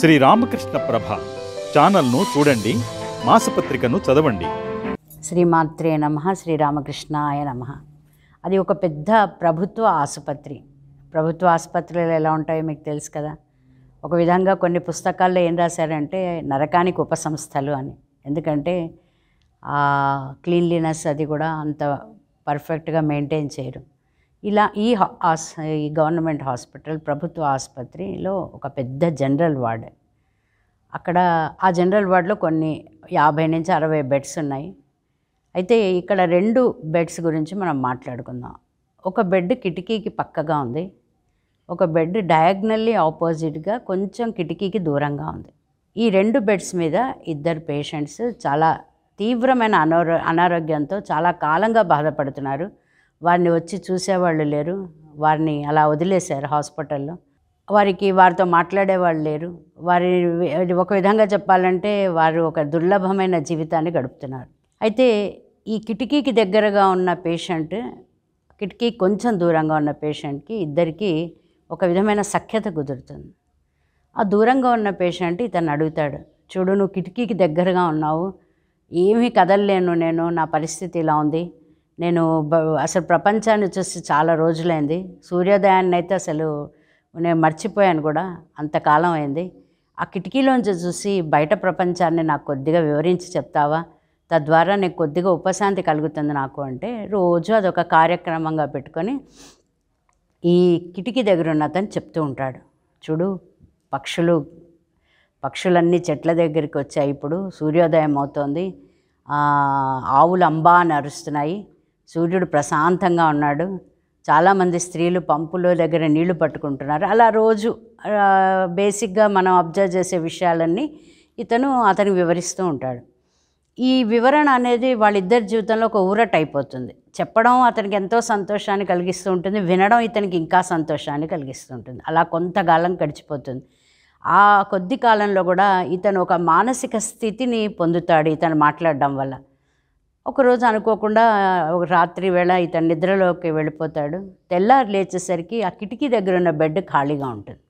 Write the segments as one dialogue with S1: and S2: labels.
S1: శ్రీ రామకృష్ణ ప్రభ ఛానల్ను చూడండి, మాసపత్రికను చదవండి.
S2: శ్రీమాత్రే నమః, శ్రీరామకృష్ణాయ నమః. అది ఒక పెద్ద ప్రభుత్వ ఆసుపత్రి. ప్రభుత్వ ఆసుపత్రులు ఎలా ఉంటాయో మీకు తెలుసు కదా. ఒక విధంగా కొన్ని పుస్తకాల్లో ఏం రాశారంటే నరకానికి ఉపసంస్థలు అని. ఎందుకంటే క్లీన్లీనెస్ అది కూడా అంత పర్ఫెక్ట్గా మెయింటైన్ చేయరు. ఇలా ఈ గవర్నమెంట్ హాస్పిటల్, ప్రభుత్వ ఆసుపత్రిలో ఒక పెద్ద జనరల్ వార్డ్. అక్కడ ఆ జనరల్ వార్డులో కొన్ని 50 నుంచి 60 బెడ్స్ ఉన్నాయి. అయితే ఇక్కడ 2 బెడ్స్ గురించి మనం మాట్లాడుకుందాం. ఒక బెడ్ కిటికీకి పక్కగా ఉంది, ఒక బెడ్ డయాగ్నల్లీ ఆపోజిట్గా కొంచెం కిటికీకి దూరంగా ఉంది. ఈ 2 బెడ్స్ మీద 2 పేషెంట్స్ చాలా తీవ్రమైన అనారోగ్యంతో చాలా కాలంగా బాధపడుతున్నారు. వారిని వచ్చి చూసేవాళ్ళు లేరు, వారిని అలా వదిలేశారు హాస్పిటల్లో. వారితో మాట్లాడేవాళ్ళు లేరు. ఒక విధంగా చెప్పాలంటే వారు ఒక దుర్లభమైన జీవితాన్ని గడుపుతున్నారు. అయితే ఈ కిటికీకి దగ్గరగా ఉన్న పేషెంట్, కిటికీ కొంచెం దూరంగా ఉన్న పేషెంట్కి ఇద్దరికి ఒక విధమైన సఖ్యత కుదురుతుంది. ఆ దూరంగా ఉన్న పేషెంట్ ఇతను అడుగుతాడు, చూడు నువ్వు కిటికీకి దగ్గరగా ఉన్నావు, ఏమీ కదలలేను, నా పరిస్థితి ఇలా ఉంది, నేను అసలు ప్రపంచాన్ని చూసి చాలా రోజులైంది, సూర్యోదయాన్ని అయితే అసలు నేను మర్చిపోయాను కూడా, అంతకాలం అయింది. ఆ కిటికీలోంచి చూసి బయట ప్రపంచాన్ని నాకు కొద్దిగా వివరించి చెప్తావా, తద్వారా నీకు కొద్దిగా ఉపశాంతి కలుగుతుంది నాకు అంటే, రోజు అదొక కార్యక్రమంగా పెట్టుకొని ఈ కిటికీ దగ్గర ఉన్న అతను చెప్తూ ఉంటాడు. చూడు పక్షులన్నీ చెట్ల దగ్గరికి వచ్చాయి, ఇప్పుడు సూర్యోదయం అవుతోంది, ఆవులు అంబా అని అరుస్తున్నాయి, సూర్యుడు ప్రశాంతంగా ఉన్నాడు, చాలామంది స్త్రీలు పంపుల దగ్గర నీళ్లు పట్టుకుంటున్నారు. అలా రోజు బేసిక్గా మనం అబ్జర్వ్ చేసే విషయాలన్నీ అతనికి వివరిస్తూ ఉంటాడు. ఈ వివరణ అనేది వాళ్ళిద్దరి జీవితంలో ఒక ఊరట అయిపోతుంది. చెప్పడం అతనికి ఎంతో సంతోషాన్ని కలిగిస్తూ ఉంటుంది, వినడం ఇతనికి ఇంకా సంతోషాన్ని కలిగిస్తూ ఉంటుంది. అలా కొంతకాలం గడిచిపోతుంది. ఆ కొద్ది కాలంలో కూడా ఇతను ఒక మానసిక స్థితిని పొందుతాడు ఇతను మాట్లాడడం వల్ల. ఒకరోజు అనుకోకుండా ఒక రాత్రి వేళ ఇతను నిద్రలోకి వెళ్ళిపోతాడు. తెల్లారి లేచేసరికి ఆ కిటికీ దగ్గర ఉన్న బెడ్ ఖాళీగా ఉంటుంది.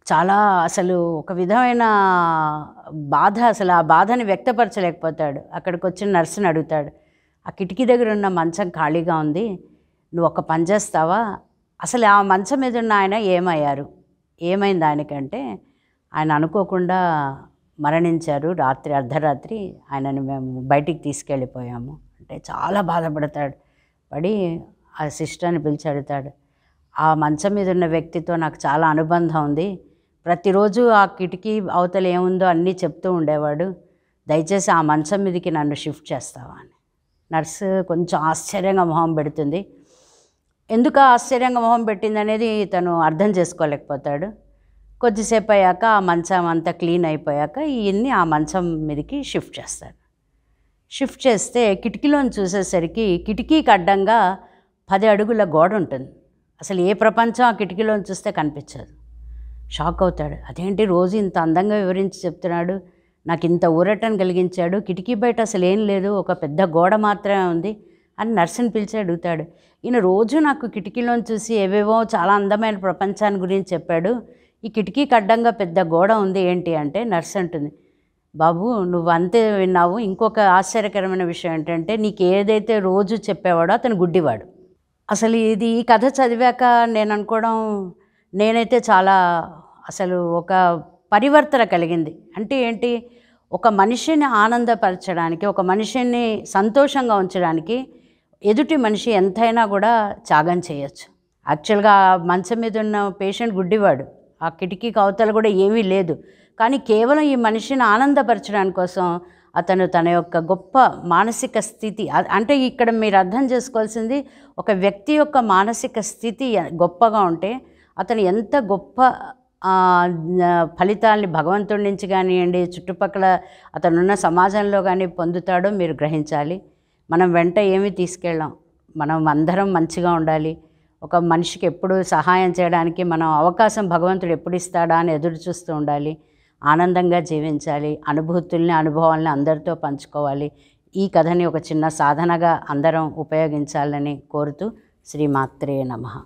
S2: చాలా అసలు ఒక విధమైన బాధ, అసలు ఆ బాధని వ్యక్తపరచలేకపోతాడు. అక్కడికి వచ్చిన నర్సుని అడుగుతాడు, ఆ కిటికీ దగ్గర ఉన్న మంచం ఖాళీగా ఉంది, నువ్వు ఒక పని చేస్తావా, అసలు ఆ మంచం మీద ఉన్న ఆయన ఏమయ్యారు, ఏమైంది ఆయనకంటే, ఆయన అనుకోకుండా మరణించారు, రాత్రి అర్ధరాత్రి ఆయనని మేము బయటికి తీసుకెళ్ళిపోయాము అంటే చాలా బాధపడతాడు. పడి ఆ సిస్టర్ని పిలిచి అడుగుతాడు, ఆ మంచం మీద ఉన్న వ్యక్తితో నాకు చాలా అనుబంధం ఉంది, ప్రతిరోజు ఆ కిటికీ అవతల ఏముందో అన్నీ చెప్తూ ఉండేవాడు, దయచేసి ఆ మంచం మీదకి నన్ను షిఫ్ట్ చేస్తావా అని. నర్సు కొంచెం ఆశ్చర్యంగా మొహం పెడుతుంది. ఎందుకు ఆశ్చర్యంగా మొహం పెట్టిందనేది తను అర్థం చేసుకోలేకపోతాడు. కొద్దిసేపు అయ్యాక ఆ మంచం అంతా క్లీన్ అయిపోయాక ఈయన్ని ఆ మంచం మీదకి షిఫ్ట్ చేస్తాడు. షిఫ్ట్ చేస్తే కిటికీలోని చూసేసరికి కిటికీకి అడ్డంగా 10 అడుగుల గోడ ఉంటుంది. అసలు ఏ ప్రపంచం ఆ కిటికీలోని చూస్తే కనిపించదు. షాక్ అవుతాడు, అదేంటి రోజు ఇంత అందంగా వివరించి చెప్తున్నాడు, నాకు ఇంత ఊరటను కలిగించాడు, కిటికీ బయట అసలు ఏం లేదు, ఒక పెద్ద గోడ మాత్రమే ఉంది అని నర్సుని పిలిచి అడుగుతాడు. ఈయన రోజు నాకు కిటికీలోని చూసి ఏవేవో చాలా అందమైన ప్రపంచాన్ని గురించి చెప్పాడు, ఈ కిటికీకి అడ్డంగా పెద్ద గోడ ఉంది ఏంటి అంటే, నర్స్ అంటుంది, బాబు నువ్వు అంతే విన్నావు, ఇంకొక ఆశ్చర్యకరమైన విషయం ఏంటంటే నీకు ఏదైతే రోజు చెప్పేవాడో అతను గుడ్డివాడు. అసలు ఈ కథ చదివాక నేను అనుకోవడం, నేనైతే చాలా అసలు ఒక పరివర్తన కలిగింది. అంటే ఏంటి, ఒక మనిషిని ఆనందపరచడానికి, ఒక మనిషిని సంతోషంగా ఉంచడానికి ఎదుటి మనిషి ఎంతైనా కూడా త్యాగం చేయొచ్చు. యాక్చువల్గా మంచం మీద ఉన్న పేషెంట్ గుడ్డివాడు, ఆ కిటికీకి అవతల కూడా ఏమీ లేదు, కానీ కేవలం ఈ మనిషిని ఆనందపరచడానికి కోసం అతను తన యొక్క గొప్ప మానసిక స్థితి, అంటే ఇక్కడ మీరు అర్థం చేసుకోవాల్సింది, ఒక వ్యక్తి యొక్క మానసిక స్థితి గొప్పగా ఉంటే అతను ఎంత గొప్ప ఫలితాల్ని భగవంతుడి నుంచి కానివ్వండి, చుట్టుపక్కల అతనున్న సమాజంలో కానీ పొందుతాడో మీరు గ్రహించాలి. మనం వెంట ఏమీ తీసుకెళ్ళాం, మనం అందరం మంచిగా ఉండాలి, ఒక మనిషికి ఎప్పుడు సహాయం చేయడానికి మనం అవకాశం భగవంతుడు ఎప్పుడు ఇస్తాడా అని ఎదురు చూస్తూ ఉండాలి, ఆనందంగా జీవించాలి, అనుభవాల్ని అందరితో పంచుకోవాలి. ఈ కథని ఒక చిన్న సాధనగా అందరం ఉపయోగించాలని కోరుతూ శ్రీమాత్రే నమః.